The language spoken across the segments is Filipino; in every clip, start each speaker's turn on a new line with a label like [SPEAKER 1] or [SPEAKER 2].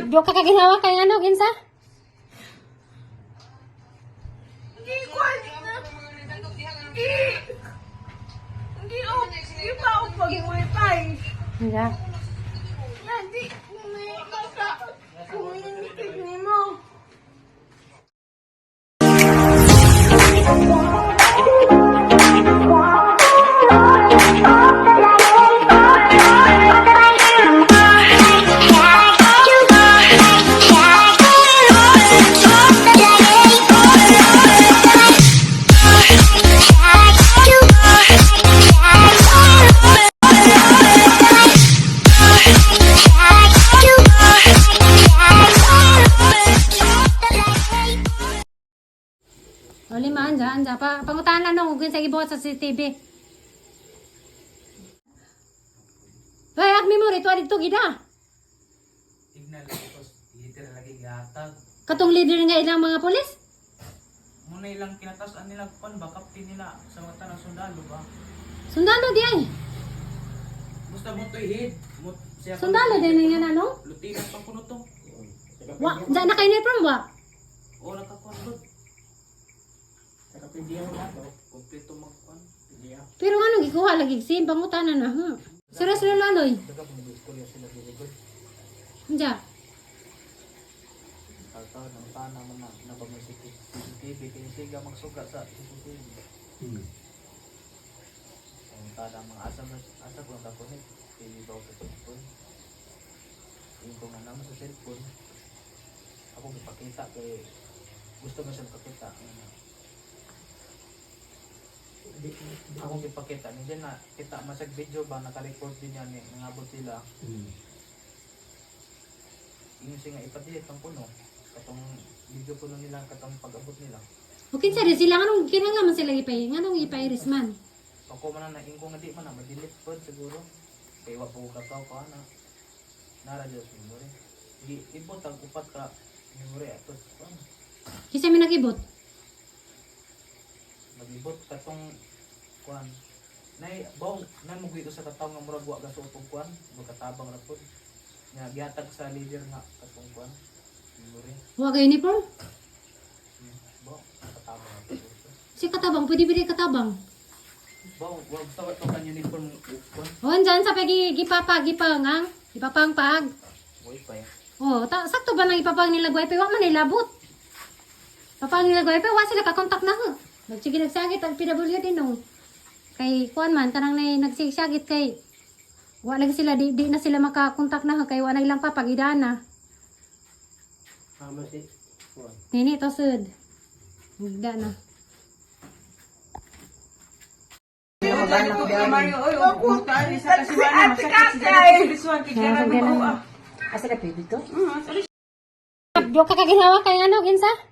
[SPEAKER 1] Diyo ka kaginawa kay ano, Ginsa?
[SPEAKER 2] Hindi ko hindi pa ako pag-wifi.
[SPEAKER 1] Hindi.
[SPEAKER 2] Yan, di maka communicate ni mo.
[SPEAKER 1] O, lima, anja. Pangutahan lang nung ugin sa ibuhat sa CCTV. Bayak memory, tuwa dito, gida.
[SPEAKER 3] Tignan lang ito, literal lagi gatag.
[SPEAKER 1] Katong leader nga ilang mga polis?
[SPEAKER 3] Muna ilang kinatasan nila kon ba kaptin nila sa mga tanang sundalo ba?
[SPEAKER 1] Sundalo di ay.
[SPEAKER 3] Basta mo to ihid.
[SPEAKER 1] Sundalo din nga ano?
[SPEAKER 3] Lutinan pa kuno to.
[SPEAKER 1] Wa, dyan na kayo from wa?
[SPEAKER 3] O nakakondod. Kompleto magkon.
[SPEAKER 1] Pero ano, gikuha lagi sim, pangutanan na, ha? Sira laloy. Anja.
[SPEAKER 3] Tataw ng pana mo na nabamisik CCTV kinisiga magsuga sa CCTV. Ang tada mga asa ko ka connect. Pili ba sa cellphone? Yung kung naman sa cellphone. Ako gipakita kay gusto mo siyang pakita. Ako gipakita ni din na kita masag video ba naka-record din yan eh nangabot sila. Yung siya nga ipadelete ang puno katong video puno nila katong pag-abot nila.
[SPEAKER 1] Okay, sir, sila anong kinanglaman sila ipay? Anong ipay-iris man?
[SPEAKER 3] Ako man na ingko nga di man na ma-delete pod siguro. Kay wa po kataw ka na nara Diyos memory. Di ibot ang upat ka memory ato.
[SPEAKER 1] Kisa may nakibot.
[SPEAKER 3] Mag-ibot katong kuan. Nay bong na mo gito sa kataw nga murag wa gaso utong kuan, magkatabang ra pod. Nga gihatag sa leader nga katong kuan. Memory.
[SPEAKER 1] Wa kay uniform?
[SPEAKER 3] Bo, katabang ra pod.
[SPEAKER 1] Si katabang, pwede katabang.
[SPEAKER 3] Bo, wag tawag to kan uniform kuan.
[SPEAKER 1] O, andyan sa gipapang, ipapang pag.
[SPEAKER 3] Boy pa.
[SPEAKER 1] O, sakto ba nang ipapang nila wifi? Wa man nilabot. Papang nila wifi, wa sila kakontak na ho. Nagsige nagsagit ang PWD no. Kay kuan man kanang nay nagsigsagit kay wa lagi sila di na sila makakontak na ho kay wa na ilang papagidana.
[SPEAKER 3] Masi.
[SPEAKER 1] Nini to sud. Higda na.
[SPEAKER 4] Asa ka pwede to?
[SPEAKER 1] Diyo ka kaginawa kay ano, Ginsa?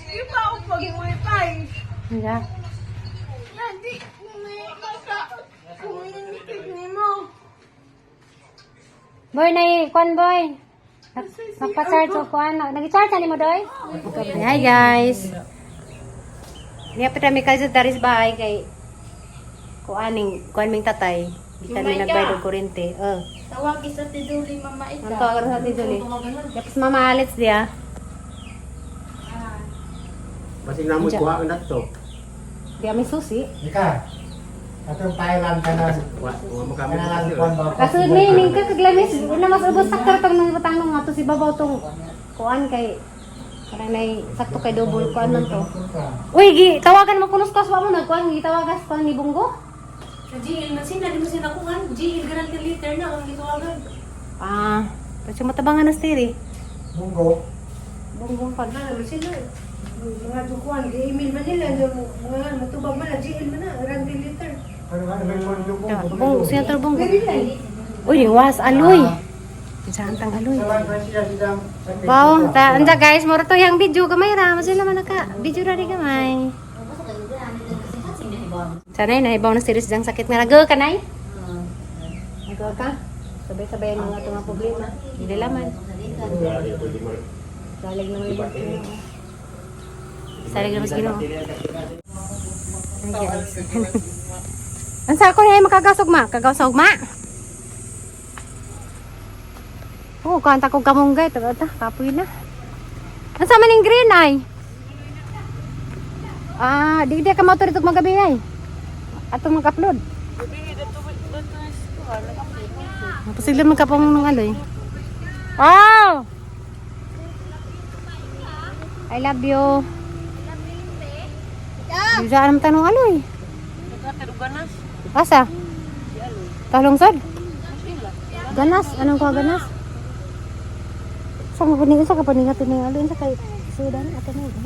[SPEAKER 2] Hindi pa ako pag-wifi.
[SPEAKER 1] Hindi.
[SPEAKER 2] Yan, di maka communicate ni mo.
[SPEAKER 1] Boy, kuan boy. Magpa-charge o kuan. Nag-charge ani mo, doy? Hi, guys. Niya pa kami kayo sa Daris bahay kay kuan ming tatay. Kita mi nagbayad og kuryente.
[SPEAKER 4] Tawag isa tiduli mama ita.
[SPEAKER 1] Ang tawag sa tiduli. Tapos mama Alex dia.
[SPEAKER 5] Masing namoy kuha ang nato.
[SPEAKER 1] Di kami susi.
[SPEAKER 5] Ika. Atong Thailand ka na. Wa mo kami
[SPEAKER 1] Kaso ning kaglamis na mas ubos sakto tong nang butang nung ato si babaw tong kuan kay parang nay sakto kay double kuan man to. Uy, tawagan mo kunos kas wa mo nagkuan gitawagas ko ni Bunggo.
[SPEAKER 4] GL man sila di mo sila kuhan. GL ganang liter na ang gitawagan.
[SPEAKER 1] Kasi matabangan na stiri.
[SPEAKER 5] Munggo.
[SPEAKER 1] Bunggong pag.
[SPEAKER 4] Ano sila? Mga dukuan, i-email man nila, mga matubang man na, GL man na, rang liter.
[SPEAKER 5] Ano may mundo ko.
[SPEAKER 1] Bung, siya Bunggo. Uy, was aloy. Saan tang aloy. Wow, anda guys, moro to yang video gamay ra, masila man naka. Video ra di gamay. Sanay na ibaw na series jang sakit nga nagaw ka nay. Nagaw ka. Sabay-sabay mga tunga problema. Hindi laman. Salig naman yung salig naman sa Ginoo. guys. Ansa ko na makagasog ma? Kagasog ma? Oh, kanta ko kamunggay. Tagata, kapoy na. Ansa man yung green ay? Di ka motor ito magabi ay. Atong mag-upload. Pasigla magkapong ng aloy. Oh! I love you. Di saan naman tanong aloy. Asa? Talungsod? Ganas? Anong ko ganas? Sa kapaningat ng aloy. Sa kay sudan. Ato na yung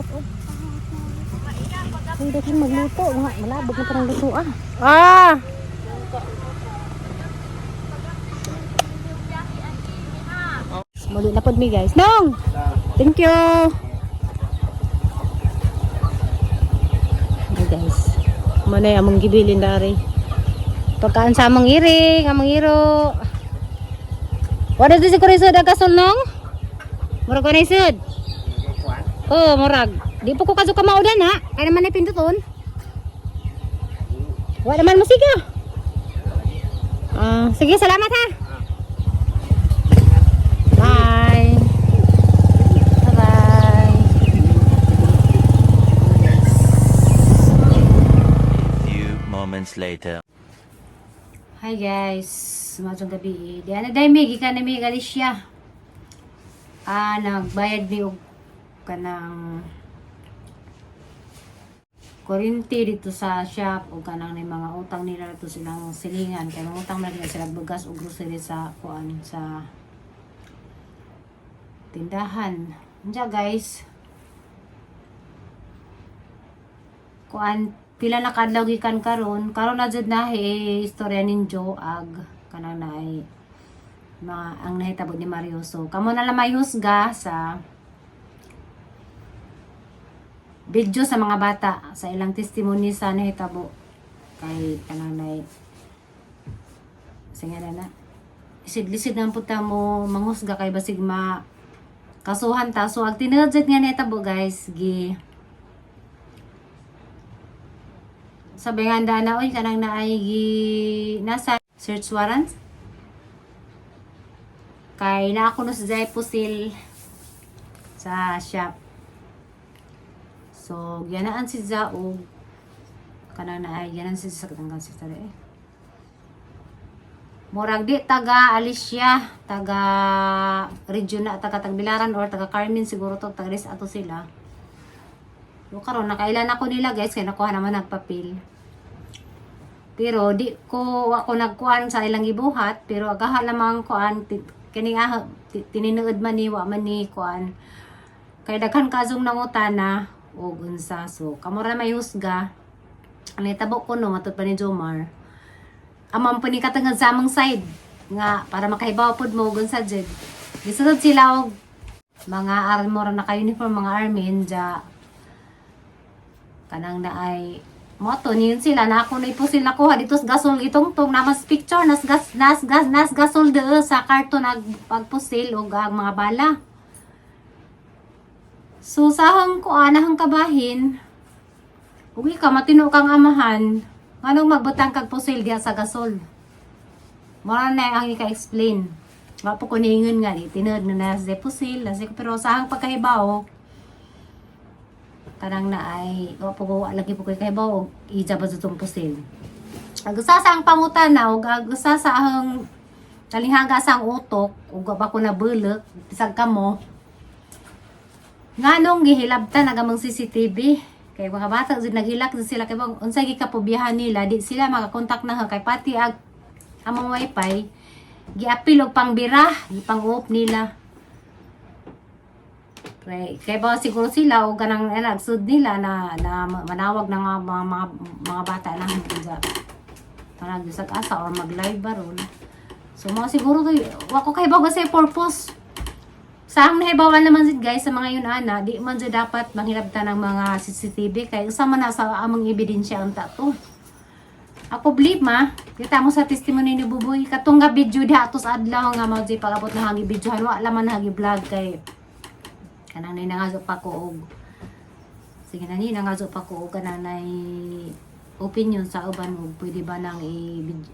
[SPEAKER 1] hindi kan magluto, malabog na parang lutuan. Muli na pod mi guys. Nong! Thank you! Hey guys. Manay among gibilin dari. Pagkaan sa among iring, among iro. What is this kurisod agasol nong? Murag ko na isod. Oh, murag. Di po ko kaso kamaudan ha. Kaya naman ay pinduton. Wala naman musika. Sige, salamat ha. Bye. Bye-bye.
[SPEAKER 6] Few moments later.
[SPEAKER 1] Hi guys. Sumasong gabi. Di ana day may gikan na may Galicia. Nagbayad ni og kanang kuryente dito sa shop o kanang may mga utang nila dito silang silingan kaya mga utang na sila bugas o grocery sa kuan sa tindahan. Diyan guys, kuan pila na kadlaw gikan karon na jud na istorya ninyo ag kanang naay ang nahitabo ni Mario. So kamo na lang may husga sa video sa mga bata sa ilang testimony sa nahitabo kay kananay singana na isid-lisid ng puta mo manghusga kay basig ma kasuhan ta. So ag tinudjud nga nahitabo guys gi sabi nga na oy kanang naay gi nasa search warrant kay na ako no sa pusil sa shop. So, ganaan si Zaog. Kanang naay, ganaan si Sakatanggal si Tare. Murag di, taga Alicia, taga region na, taga Tagbilaran or taga Carmen siguro to, taga res ato sila. So, karon nakailan ako nila guys, kaya nakuha naman nagpapil. Pero di ko ako nagkuhan sa ilang ibuhat, pero agaha lamang kuan, kining tininuod man ni, wa man ni kuan. Kaya daghan kazong nangutana, o unsa. So kamura may husga ang itabo ko no matod pa ni Jomar amang panikatangad sa among side nga para makahibaw pod mo unsa jud gisunod sila og mga armor naka uniform mga army ja kanang naay moto niyon sila na ako na ipo sila kuha dito sa gasol itong namas picture nas gasol de sa karton nag pagpusil og ang mga bala. So sahang ko anahang kabahin, uwi ka matino kang amahan, nganong magbutang kag pusil diya sa gasol. Mura na ang ika-explain. Wa po ko ningon nga di tinod na sa pusil, pero sahang pagkahibaw, kanang naay, wa po ko lagi po ko kahibaw, ija ba itong pusil. Agusa sa ang pangutan na, agusa sa ang talinghaga sa ang utok, ug ba ko na bulok, bisag kamo, nganong gihilabtan nagamang CCTV kay mga bata jud naghilak sila kay bang unsay gikapobiyahan nila di sila makakontak na kay pati among wifi giapil og pangbira gipang-off nila kay ba siguro sila og kanang nagsud nila na manawag ng mga bata na sa para gisag asa or mag-live baron. So mga siguro wa ko kay ba sa purpose. Sa ang nahibawan naman guys sa mga yun ana, di man dyan dapat manghilabtan ng mga CCTV kay usama na sa among ebidensya ang tato. Ako believe ma, kita mo sa testimony ni Buboy, katong nga video di atos adlaw nga mao di pagabot na hangi videohan wa laman hangi vlog kay kanang nay nangazo pa ko og sige na ni nangazo pa ko og kanang nay opinion sa uban mo pwede ba nang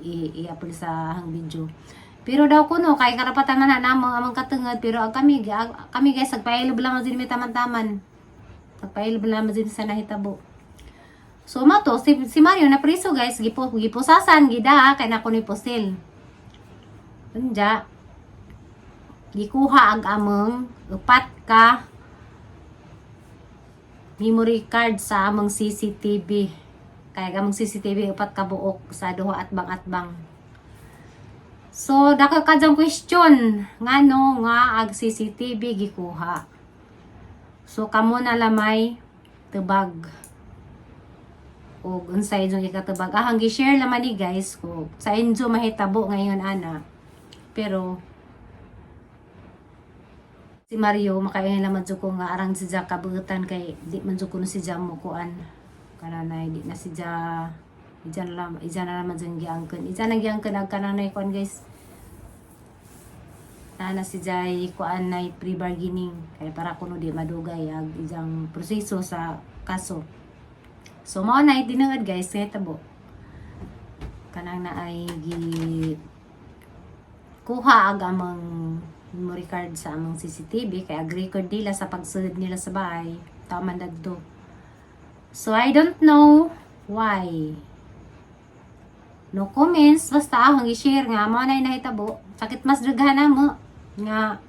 [SPEAKER 1] i-upload sa hang video. Pero daw kuno kay karapatan man na namo among katungod pero kami guys nagpailob lang din mi taman-taman. Nagpailob lang din sa nahitabo. So mato si Mario na priso guys gipusasan gida kay nako ni Pusil. Unja gikuha ang among 4 ka memory card sa among CCTV. Kaya among CCTV 4 ka buok sa duha atbang-atbang. So dako kadyang question ngano nga ag CCTV gikuha. So kamo na lamay tubag. O unsay jung ikatubag. Hang gi-share naman ni guys ko sa inyo mahitabo ngayon ana. Pero si Mario makaingon naman jud ko nga arang si Jack kabutan kay di man jud kuno si Jam mo kuan. Kananay di na si Jack ijan na naman dyan giangkin. Ijan na giangkin ag kananay kuan guys. Na si Jay kuan na pre-bargaining kay para kuno di madugay ag ijang proseso sa kaso. So mao na dinungad guys kay tabo. Kanang na ay kuha ag among memory card sa among CCTV kay ag record nila sa pagsulod nila sa bahay. Taman dagdo. So I don't know why. No comments basta akong i-share nga mao na nahitabo. Sakit mas daghan na mo nga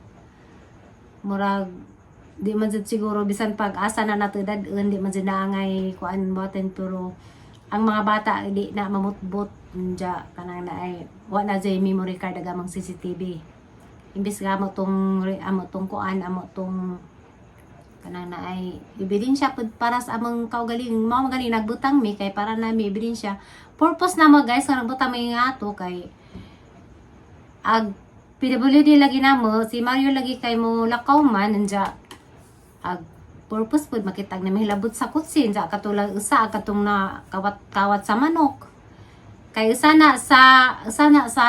[SPEAKER 1] murag di man jud siguro bisan pag-asa na natudad di man jud naangay kuan boten pero ang mga bata di na mamutbot nja kanang na ay wa na jay memory card aga mang CCTV imbes nga amo tong kuan amo tong kanang na ay ebidensya pud para sa among kaugaling mao magaling nagbutang mi kay para na mi ebidensya purpose na mo guys nga nagbutang mi nga ato kay ag PWD lagi namo si Mario lagi kay mo lakaw man nja ag purpose pud makitag na mahilabot sa kutsin sa katulad usa katong na kawat sa manok kay usa na sa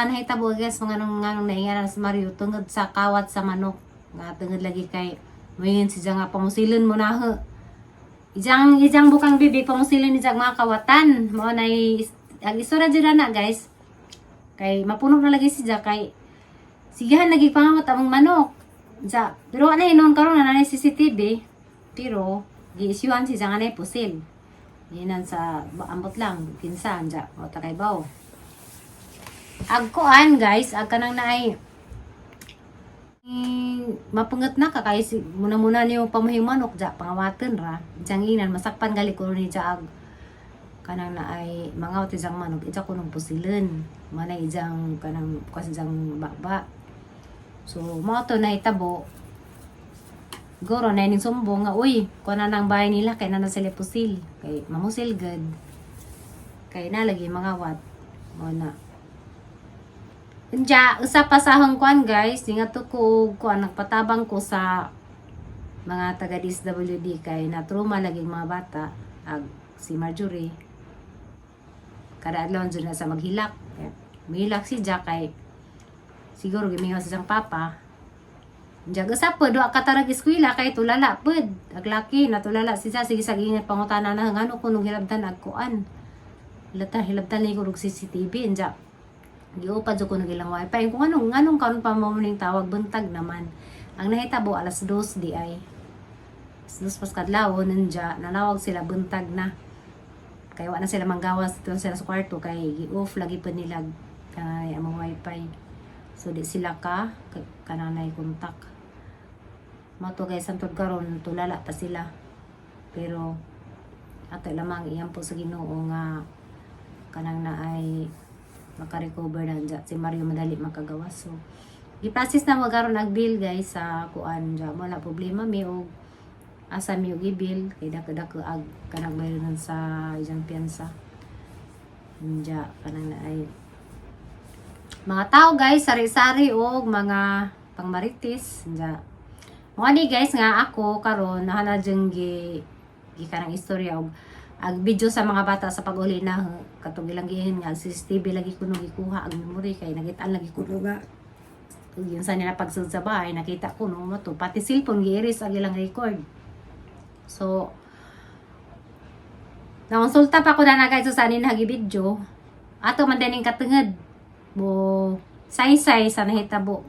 [SPEAKER 1] nahitabo guys mga nganong naingaran sa Mario tungod sa kawat sa manok nga tungod lagi kay moingon si nga pamusilon mo na he ijang bukang bibig pamusilon ni mga kawatan mao nay ag isura jud na guys kay mapuno na lagi si kay sigahan lagi pangamot among manok. Pero ano noon karon na CCTV. Pero giisyuhan si nga na Pusil. Yinan sa ambot lang kinsa anja o takay baw. Agkuan guys, ag kanang naay mapungat na ka kay muna niyo pamuhing manok pangawaten ra. Jang inan masakpan gali ko ni ag kanang naay mga utizang manok ija kunong pusilen. Manay ijang kanang kasi jang baba. So, mo to na itabo. Goro na ning sumbong nga, uy, kuna nang bahay nila, kay na sila pusil. Kay mamusil good. Kay nalagi mga wat. Mo na. Unja, usa pa sa hangkuan guys, nga to ko, nagpatabang ko sa mga taga DSWD kay na trauma lagi mga bata. Ag si Marjorie. Kada adlaw dyan na sa maghilak. Maghilak si Jack kay siguro gimingaw sa isang papa. Diyan sa po, doa katarag eskwela kay tulala pud. Aglaki na tulala siya sige sa ingat pangutana na ngano kuno hilabtan agkuan. Hilabtan ni ko CCTV diyan. Giupad jud ko nagilang wifi. Kung anong karon pa mo ning tawag buntag naman. Ang nahitabo alas 2 di ay. Alas 2 pas kadlaw nandiya nanawag sila buntag na. Kay wa na sila manggawas dito sila sa kwarto kay gi-off lagi pa nila kay among wifi. So di sila kananay kontak. Mato guys antod karon tulala pa sila. Pero ato lamang iyan po sa Ginoo nga kanang naay maka-recover na dyan. Si Mario madali makagawas. So i-process na mo karon ag bill guys sa kuan dyan. Wala problema mi og asa mi og i-bill kay dako ag kanang bayaran sa ijang piyansa. Dyan kanang naay mga tao guys, sari-sari o mga pangmaritis. Mga ni guys nga ako karon nahala dyan kanang istorya og ag video sa mga bata sa pag-uli na katong ilang gihin nga CCTV lagi kuno gikuha ang memory kay nakitaan lagi kuno nga yun sa nila pagsud sa bahay nakita ko no mato pati cellphone gi-erase ang ilang record. So Nakonsulta pa ko na guys sa anin hagi video. Ato man dining katungod. Bo say-say sa nahitabo.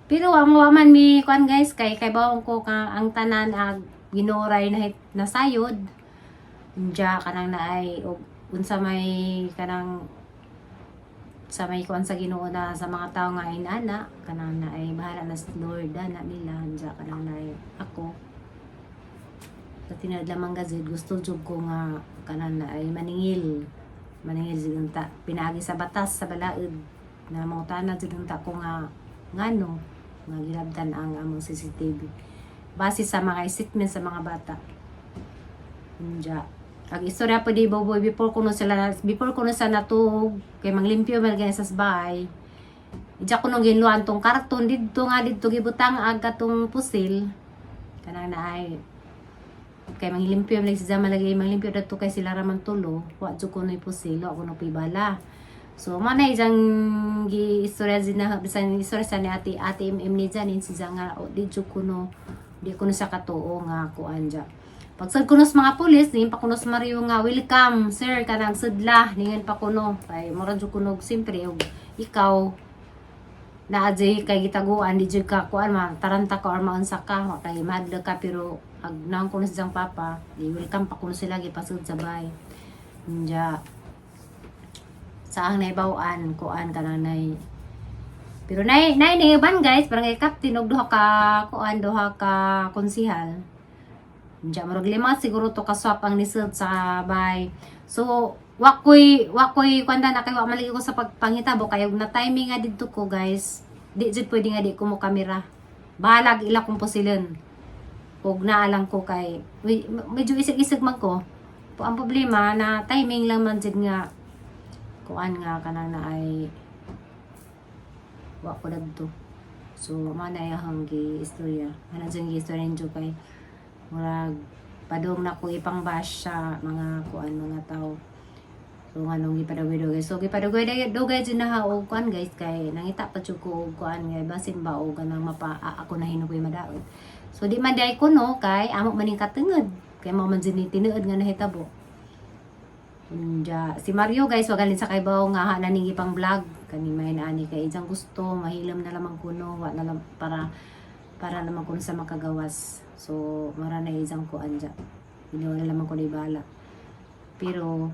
[SPEAKER 1] Pero amo man mi kuan guys kay bawon ko ka ang tanan ag ginuray na nasayod. Unja kanang naay og unsa may kanang sa may kuan sa Ginoo na sa mga tao nga inana kanang naay bahala na sa Lord ana nila unja kanang naay ako. Sa tinad lamang gazid gusto jud ko nga kanang naay maningil jud unta pinaagi sa batas sa balaod na mangutana jud unta ko nga ngano nga gilabdan ang among CCTV base sa mga statement sa mga bata. Unja ang istorya pa di boboy before ko na sa natug kay manglimpyo man kay sa bahay. Ija ko nung ginluan tong karton didto gibutang ag katong pusil kanang naay kay manglimpyo man si Zama lagi manglimpyo dato kay sila raman tulo wa jud ko noy pusil wa ko no pibala. So mana ijang gi istorya zina bisan istorya sa ni ate ni janin si Zanga o di jud ko no sa katuo nga kuan ja. Pagsad kunos mga pulis, ningin pa kunos Mario nga, welcome sir, kanang sudla, ningin pa kuno. Kay mura jud kuno simpre og ikaw na adjay kay gitaguan di jud ka kuan ma taranta ka or maunsa ka, wa kay madlo ka pero ag nang kuno sa papa, di welcome pa kuno sila gipasud sa bay. Nya sa ang naibawan kuan kanang nay pero nay niban guys, parang kay captain og duha ka konsihal. Diya marag lima siguro to kaswap ang nisod sa bay. So wakoy kwanda na kay wa maligi ko sa pagpangitabo kay na timing nga didto ko guys. Di jud pwede nga di ko mo kamera. Bahalag ila kung pusilon. Og naalang ko kay medyo isig-isig man ko. Ang problema na timing lang man jud nga kuan nga kanang na ay wa ko dagto. So manay ang gi-istorya. Ana jud gi-istorya njo kay murag padong na ko ipang bash sa mga kuan mga tao. So nganong gipadugay-dugay. So gipadugay-dugay din na og kuan guys kay nangita pa jud ko og kuan nga basin ba og kanang ako na hinukoy madaot. So di man day ko no kay amo maning katungod kay mao man jud ni tinuod nga nahitabo. Si Mario guys wagalin sa kaybaw nga na ning ipang vlog kani may ani kay ijang gusto mahilam na lamang kuno wa na lang para naman kuno sa makagawas. So, mara na isang kuan dyan. Hindi na naman ko bala. Pero,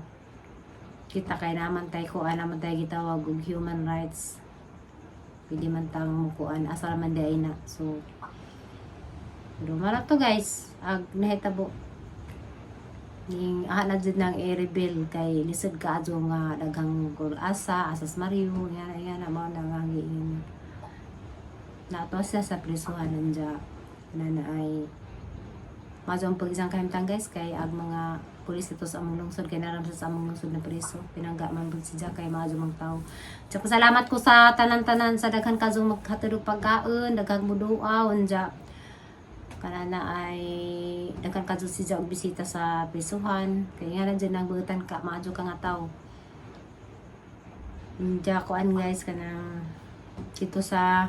[SPEAKER 1] kita kay naman tayo kuan, naman tayo gitawag og human rights. Pwede man tang kuan, asal man day na. So, pero mara to guys, ag nahitabo. Ning na dyan ng i-reveal kay lisod ka adyo nga daghang asas Mario, yan, mo na nga giin. Nato siya sa prisuhan nandya na ay mazong pag isang kahimtang guys kay ag mga pulis ito sa among lungsod kay naram sa among lungsod na preso pinangga man pud siya kay mga jumang tao. Tsaka salamat ko sa tanan-tanan sa daghan kazong maghatulog pagkaon daghang muduaw unja kana na ay daghan kazong siya og bisita sa prisuhan kay nga nandiyan nang buutan ka maajo ka nga tao. Unja kuan guys kanang dito sa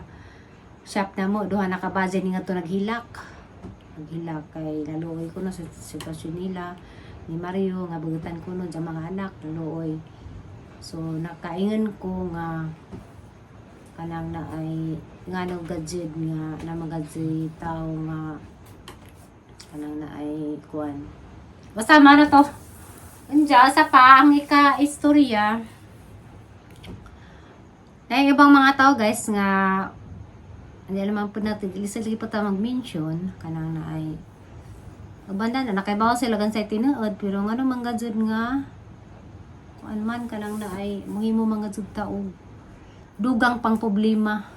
[SPEAKER 1] shop na mo duha nakabaze ni nga to naghilak kay naluoy ko na sa sitwasyon nila ni Mario nga bugutan ko no sa mga anak naluoy. So nakaingon ko nga kanang na ay nga no gadget nga na magadzi tao nga kanang na ay kuan basta man to unja sa pa ang ika-istorya na ibang mga tao guys nga hindi naman po natin, ilisa lagi po tayo mag-mention, kanang na ay, banda na, nakaibaw sila gan sa tinuod, pero nga naman gadzud nga, kung ano man, kanang na ay, muhimo mga gadzud tao, dugang pang problema.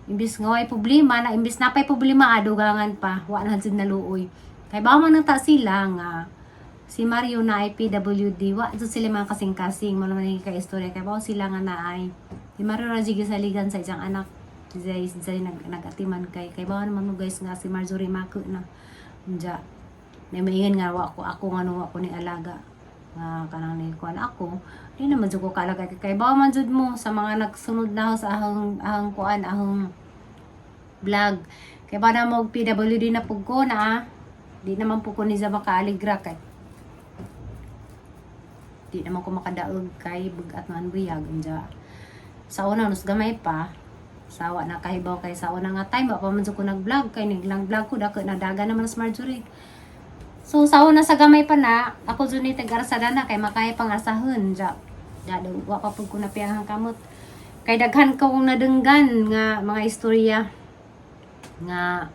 [SPEAKER 1] Imbis nga ay problema, imbis na pa'y problema, dugangan pa, wala na gadzud naluoy. Kaya ba man nata sila nga, si Mario na ay PWD, wala gadzud sila mga kasing-kasing, mo naman yung ka-istorya, kaya ba sila nga na ay, di Mario Rajigi sa ligan sa isang anak Zay nag-atiman kay bawa naman mo guys nga si Marjorie Mako na unja na maingan nga ako nga no ako ni alaga nga kanang ni kuan ako di naman jud ko kaalaga kay bawa man jud mo sa mga nagsunod na sa ahang kuan ahang vlog kay ba na mo PWD na pug ko na Di naman po ko ni sa makaaligra kay. Di naman ko makadaog kay bugat man buyag unja. Sa una nus gamay pa. Sawa na kahibaw kay sa una nga time wa pa man jud ko nag-vlog kay naglang vlog ko dako na daga naman sa Marjorie. So sa una sa gamay pa na ako jud ni tag-arsada na kay makaya pang arsahon ja. Dado wa pa pud ko napiyahang kamot. Kay daghan ko kong nadenggan nga mga istorya nga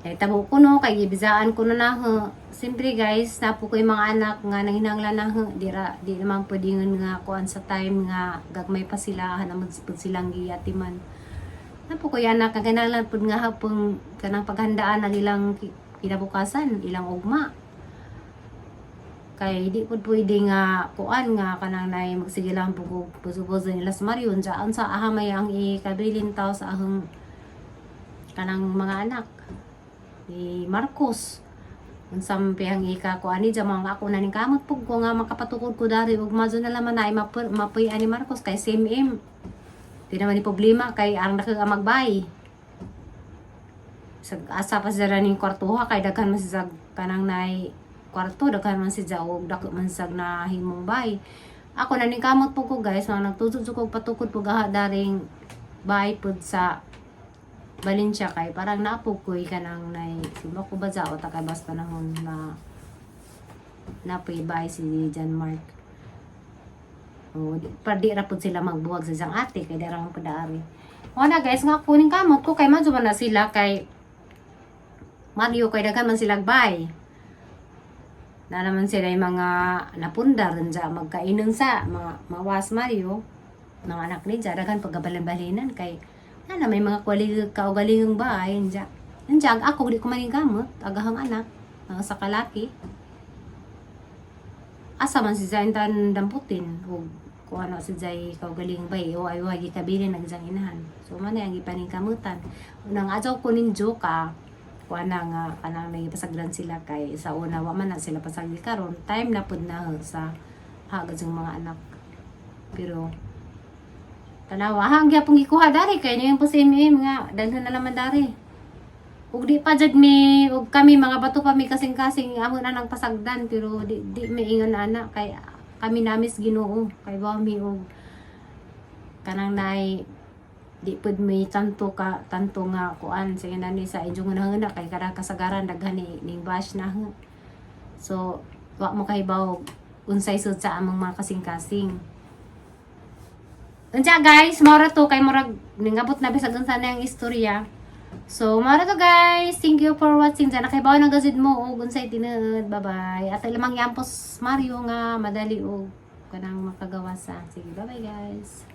[SPEAKER 1] kay tabo ko no kay gibizaan ko na naho. Siyempre guys, napo ko yung mga anak nga nanginanglan naho. Di naman pwedeng nga kuan sa time nga gagmay pa sila naman pud silang giyatiman. Napo ko yung anak nga kinahanglan pud nga hapon kanang paghandaan ang ilang kinabukasan, ilang ugma. Kay di pud pwede nga kuan nga kanang nay magsige lang pug puso-puso nila sa Marion dyan sa ahamay ang ikabilin tao sa ahong kanang mga anak ni Marcos unsam pihang ika ko ani dyan mga ako na ning kamot pug ko nga makapatukod ko dari ug mazo na laman na mapuy ani Marcos kay CMM di naman ni problema kay arang nakaga magbay sa asa pa sa ning kwartuha kay daghan man sa kanang nay kwarto daghan man si og dako man sag na himong bay ako na ning kamot pug ko guys mga nagtusod ko patukod pug aha daring bay pud sa Valencia kay parang napukoy ka nang nay sino ko ba sa o takay basta nahon na napoy bay si John Mark. O di ra pud sila magbuwag sa isang ate kay dara man padaari. Wala guys nga kuning kamot ko kay madyo man na sila kay Mario kay daghan man sila bay. Na naman sila yung mga napundar sa magkainon sa mga mawas Mario ng anak ni daghan paggabalan-balinan kay na may mga kaugalingong bahay nandiyan. Nandiyan ako di ko manigamot agahang anak sa kalaki. Asa man si Zaintan damputin o kung ano si Zay kaugalingong bahay o ay wagi kabilin nagsang inahan. So man ang ipaningkamutan. Unang adlaw ko ninjo ka kuan na nga kanang may pasagdan sila kay sa una wa man na sila pasagdi karon time na pud na sa hagad ng mga anak. Pero tanawa hangya pong gikuha dari kay niyo po si MM nga daghan na naman dari. Ug di pa jud mi ug kami mga bato pa mi kasing-kasing amo na nang pasagdan pero di maingon ana kay kami namis Ginoo kay wa mi og kanang nay di pud may tanto nga kuan sige na ni sa inyong nga kay kada kasagaran daghan ni ning bash na. So wa mo kahibaw unsay sud sa among mga kasing-kasing. Unsa guys, mora to kay murag ningabot na bisag unsa na ang istorya. So mora to guys, thank you for watching. Sana kay bawo nang gazid mo og unsay tinud. Bye-bye. At lamang yampos Mario nga madali og kanang makagawa sa. Sige, bye-bye guys.